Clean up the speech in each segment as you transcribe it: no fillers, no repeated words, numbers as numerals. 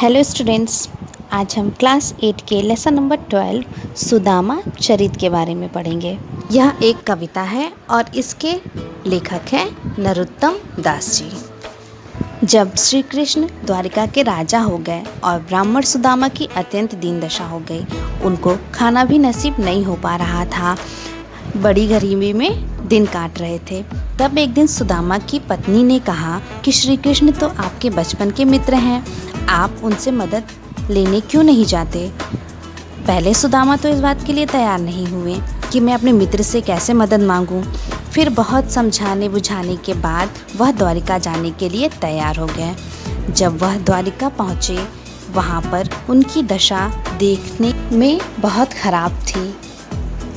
Hello students. आज हम class 8 के लेसन नंबर 12 सुदामा चरित के बारे में पढ़ेंगे। यह एक कविता है और इसके लेखक हैं नरोत्तम दास जी। जब श्री कृष्ण द्वारिका के राजा हो गए और ब्राह्मण सुदामा की अत्यंत दीन दशा हो गई, उनको खाना भी नसीब नहीं हो पा रहा था, बड़ी गरीबी में दिन काट रहे थे। तब एक दिन सुदामा की पत्नी ने कहा कि श्री कृष्ण तो आपके बचपन के मित्र हैं, आप उनसे मदद लेने क्यों नहीं जाते। पहले सुदामा तो इस बात के लिए तैयार नहीं हुए कि मैं अपने मित्र से कैसे मदद मांगूं। फिर बहुत समझाने बुझाने के बाद वह द्वारिका जाने के लिए तैयार हो गए। जब वह द्वारिका पहुँचे, वहाँ पर उनकी दशा देखने में बहुत खराब थी।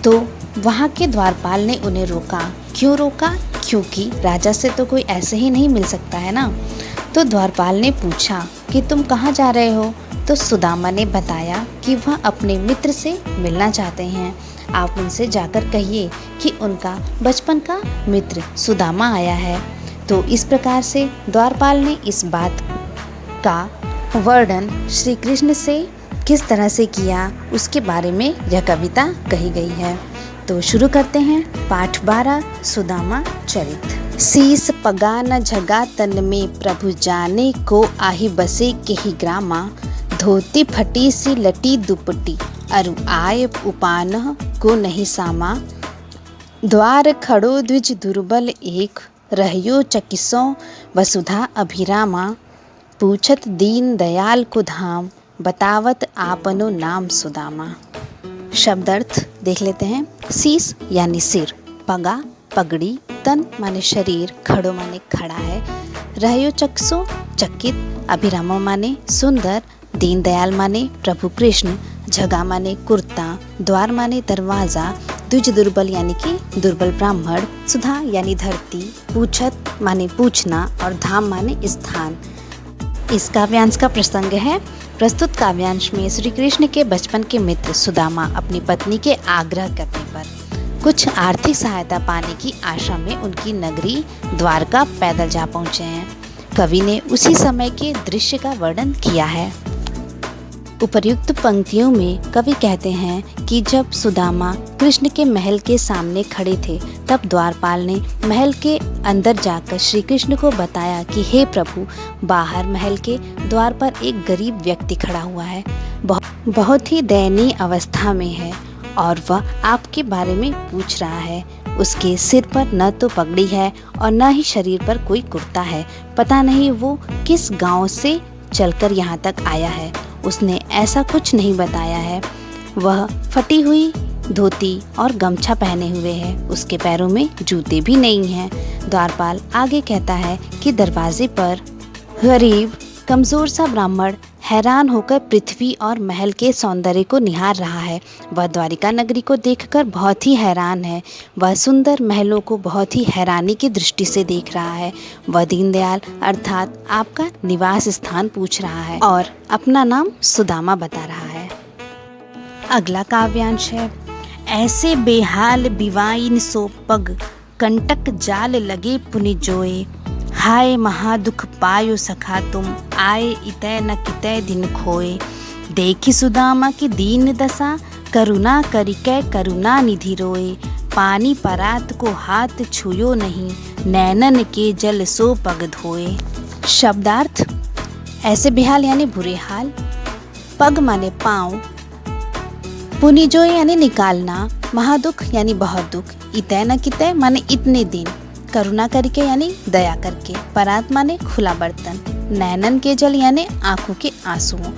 तो वहाँ के द्वारपाल ने उन्हें रोका। क्यों रोका? क्योंकि राजा से तो कोई ऐसे ही नहीं मिल सकता है ना। तो द्वारपाल ने पूछा कि तुम कहाँ जा रहे हो? तो सुदामा ने बताया कि वह अपने मित्र से मिलना चाहते हैं। आप उनसे जाकर कहिए कि उनका बचपन का मित्र सुदामा आया है। तो इस प्रकार से द्वारपाल ने इस बात का वर्णन श्री कृष्ण से किस तरह से किया, उसके बारे में यह कविता कही गई है। तो शुरू करते हैं। पाठ 12 सुदामा चरित। शीस पगा न झगा तन में प्रभु जाने को, आही बसे के ही ग्रामा, धोती फटी सी लटी दुपटी, अरु आय उपान को नहीं सामा, द्वार खड़ो द्विज दुर्बल एक, रहियो चकिसों वसुधा अभिरामा, पूछत दीन दयाल को धाम, बतावत आपनो नाम सुदामा। शब्दार्थ देख लेते हैं। शीस यानी सिर, पगा पगड़ी, तन माने शरीर, खड़ो माने खड़ा है, रहयो चक्षु चकित, अभिरामा माने सुंदर, दीनदयाल माने प्रभु कृष्ण, झगा माने कुर्ता, द्वार माने दरवाजा, द्विज दुर्बल यानी कि दुर्बल ब्राह्मण, सुधा यानी धरती, पूछत माने पूछना और धाम माने स्थान। इस काव्यांश का प्रसंग है। प्रस्तुत काव्यांश में श्री कृष्ण के बचपन के मित्र सुदामा अपनी पत्नी के आग्रह करने पर कुछ आर्थिक सहायता पाने की आशा में उनकी नगरी द्वारका पैदल जा पहुँचे हैं। कवि ने उसी समय के दृश्य का वर्णन किया है। उपर्युक्त पंक्तियों में कवि कहते हैं कि जब सुदामा कृष्ण के महल के सामने खड़े थे, तब द्वारपाल ने महल के अंदर जाकर श्री कृष्ण को बताया कि हे प्रभु, बाहर महल के द्वार पर एक गरीब व्यक्ति खड़ा हुआ है, बहुत ही दयनीय अवस्था में है और वह आपके बारे में पूछ रहा है। उसके सिर पर न तो पगड़ी है और न ही शरीर पर कोई कुर्ता है। पता नहीं वो किस गांव से चलकर यहाँ तक आया है। उसने ऐसा कुछ नहीं बताया है। वह फटी हुई धोती और गमछा पहने हुए है, उसके पैरों में जूते भी नहीं हैं। द्वारपाल आगे कहता है कि दरवाजे पर गरीब कमजोर सा ब्राह्मण हैरान होकर पृथ्वी और महल के सौंदर्य को निहार रहा है। वह द्वारिका नगरी को देखकर बहुत ही हैरान है। वह सुंदर महलों को बहुत ही हैरानी की दृष्टि से देख रहा है। वह दीनदयाल अर्थात आपका निवास स्थान पूछ रहा है और अपना नाम सुदामा बता रहा है। अगला काव्यांश है। ऐसे बेहाल बिवाइन सो पग, कंटक जाल लगे पुनि जोए, हाय महादुख पायो सखा तुम, आए इतै न कितै दिन खोए, देखी सुदामा की दीन दशा, करुणा करिकै करुणा निधि रोए, पानी परात को हाथ छुयो नहीं, नैनन के जल सो पग धोए। शब्दार्थ ऐसे बेहाल यानी बुरे हाल, पग माने पाँव, पुनिजो यानी निकालना, महादुख यानी बहुत दुख, इतै न कितै माने इतने दिन, करुणा करके यानी दया करके, परात माने खुला बर्तन, नैनन के जल यानी आंखों के आंसुओं,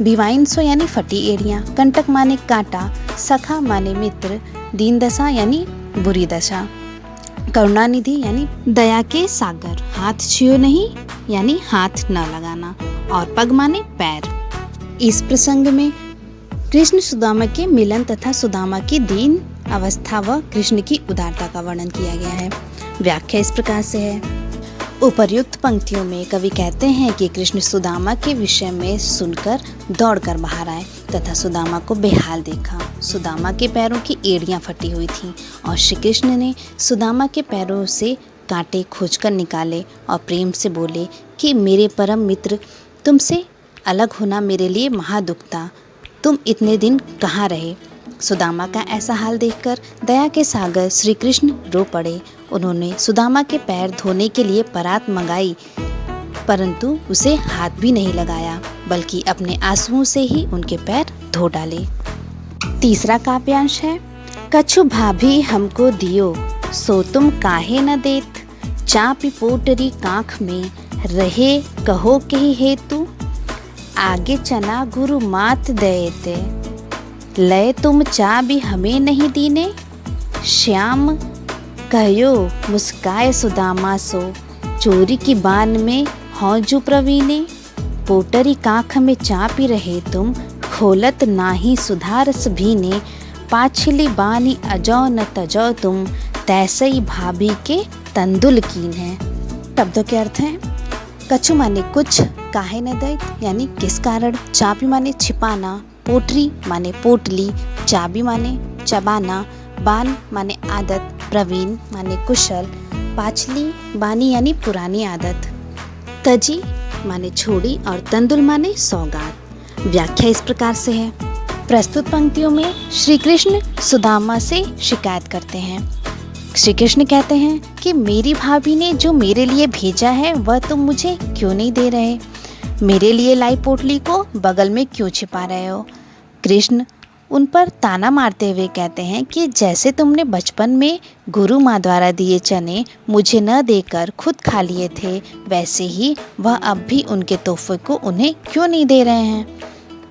बिवाइन सो यानी फटी एड़ियाँ, कंटक माने कांटा, सखा माने मित्र, दीन दशा यानी बुरी दशा, करुणानिधि यानी दया के सागर, हाथ छुओ नहीं यानी हाथ न लगाना, और पग माने पैर। इस प्रसंग में कृष्ण सुदामा के मिलन तथा सुदामा की दीन अवस्था व कृष्ण की उदारता का वर्णन किया गया है। व्याख्या इस प्रकार से है। उपर्युक्त पंक्तियों में कवि कहते हैं कि कृष्ण सुदामा के विषय में सुनकर दौड़कर बाहर आए तथा सुदामा को बेहाल देखा। सुदामा के पैरों की एड़ियां फटी हुई थीं और श्री कृष्ण ने सुदामा के पैरों से कांटे खोजकर निकाले और प्रेम से बोले कि मेरे परम मित्र, तुमसे अलग होना मेरे लिए महा दुख था। तुम इतने दिन कहाँ रहे? सुदामा का ऐसा हाल देखकर दया के सागर श्री कृष्ण रो पड़े। उन्होंने सुदामा के पैर धोने के लिए परात मंगाई, परंतु उसे हाथ भी नहीं लगाया, बल्कि अपने आंसुओं से ही उनके पैर धो डाले। तीसरा काव्यांश है, कछु भाभी हमको दियो, सो तुम काहे न देत, चापी पोटरी कांख में, रहे कहो कही हेतु, आगे चना गुरु मात देते, लय तुम चा भी हमें नहीं दीने, श्याम कहो मुस्काए सुदामा सो, चोरी की बान में हौजू प्रवीणे, पोटरी कांख में चापी रहे तुम, खोलत नाही सुधारस भीने, पाछली बानी अजौ न तजौ तुम, तैसई भाभी के तंदुल कीन है। शब्दों के अर्थ हैं, कछु माने कुछ, काहे न दैत यानी किस कारण, चापी माने छिपाना, पोटरी माने पोटली, चाबी माने चबाना, बान माने आदत, प्रवीण माने कुशल, पाछली बानी यानी पुरानी आदत, तजी माने छोड़ी और तंदुल माने सौगात। व्याख्या इस प्रकार से है। प्रस्तुत पंक्तियों में श्री कृष्ण सुदामा से शिकायत करते हैं। श्री कृष्ण कहते हैं कि मेरी भाभी ने जो मेरे लिए भेजा है वह तुम मुझे क्यों नहीं दे रहे, मेरे लिए लाई पोटली को बगल में क्यों छिपा रहे हो। कृष्ण उन पर ताना मारते हुए कहते हैं कि जैसे तुमने बचपन में गुरु माँ द्वारा दिए चने मुझे न देकर खुद खा लिए थे, वैसे ही वह अब भी उनके तोहफे को उन्हें क्यों नहीं दे रहे हैं।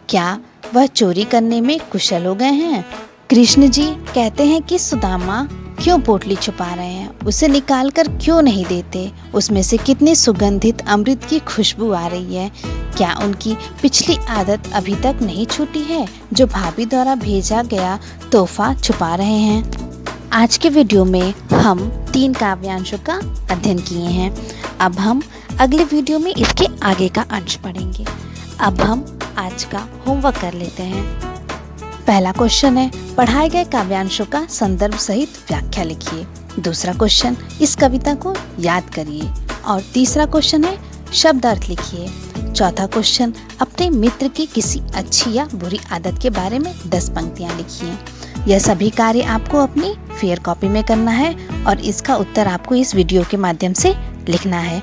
क्या वह चोरी करने में कुशल हो गए हैं? कृष्ण जी कहते हैं कि सुदामा क्यों पोटली छुपा रहे हैं, उसे निकाल कर क्यों नहीं देते, उसमें से कितनी सुगंधित अमृत की खुशबू आ रही है। क्या उनकी पिछली आदत अभी तक नहीं छूटी है जो भाभी द्वारा भेजा गया तोहफा छुपा रहे हैं। आज के वीडियो में हम 3 काव्यांशों का अध्ययन किए हैं। अब हम अगले वीडियो में इसके आगे का अंश पढ़ेंगे। अब हम आज का होमवर्क कर लेते हैं। पहला क्वेश्चन है, पढ़ाए गए काव्यांशों का संदर्भ सहित व्याख्या लिखिए। दूसरा क्वेश्चन, इस कविता को याद करिए। और तीसरा क्वेश्चन है, शब्द अर्थ लिखिए। चौथा क्वेश्चन, अपने मित्र की किसी अच्छी या बुरी आदत के बारे में 10 पंक्तियां लिखिए। यह सभी कार्य आपको अपनी फेयर कॉपी में करना है और इसका उत्तर आपको इस वीडियो के माध्यम से लिखना है।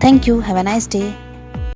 Thank you, have a nice day.